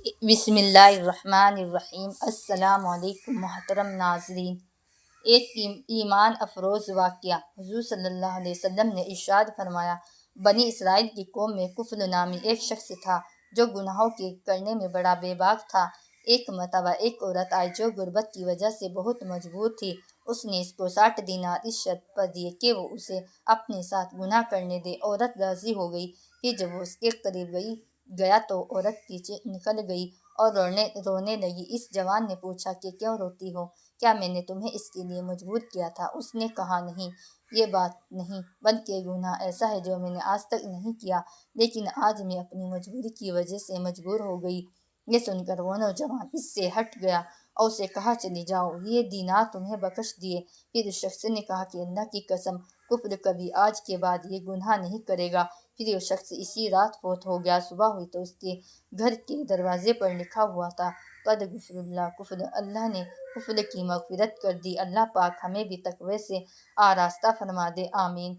بسم اللہ الرحمن الرحیم۔ السلام علیکم محترم ناظرین۔ ایک ایمان افروز واقعہ۔ حضور صلی اللہ علیہ وسلم نے ارشاد فرمایا، بنی اسرائیل کی قوم میں کفل نامی ایک شخص تھا جو گناہوں کے کرنے میں بڑا بے باک تھا۔ ایک مرتبہ ایک عورت آئی جو غربت کی وجہ سے بہت مجبور تھی۔ اس نے اس کو 60 دینار اس شرط پر دیے کہ وہ اسے اپنے ساتھ گناہ کرنے دے۔ عورت راضی ہو گئی۔ پھر جب وہ اس کے قریب گیا تو عورت پیچھے نکل گئی اور رونے لگی۔ اس جوان نے پوچھا کہ کیوں روتی ہو؟ کیا میں نے تمہیں اس کے لیے مجبور کیا تھا؟ اس نے کہا نہیں، یہ بات نہیں، بلکہ گناہ ایسا ہے جو میں نے آج تک نہیں کیا، لیکن آج میں اپنی مجبوری کی وجہ سے مجبور ہو گئی۔ یہ سن کر وہ نوجوان اس سے ہٹ گیا اور اسے کہا چلی جاؤ، یہ دینار تمہیں بخش دیے۔ پھر اس شخص نے کہا کہ اللہ کی قسم، کفر کبھی آج کے بعد یہ گناہ نہیں کرے گا۔ پھر وہ شخص اسی رات فوت ہو گیا۔ صبح ہوئی تو اس کے گھر کے دروازے پر لکھا ہوا تھا، قد غفر اللہ کفر، اللہ نے کفر کی مغفرت کر دی۔ اللہ پاک ہمیں بھی تقوی سے آراستہ فرما دے، آمین۔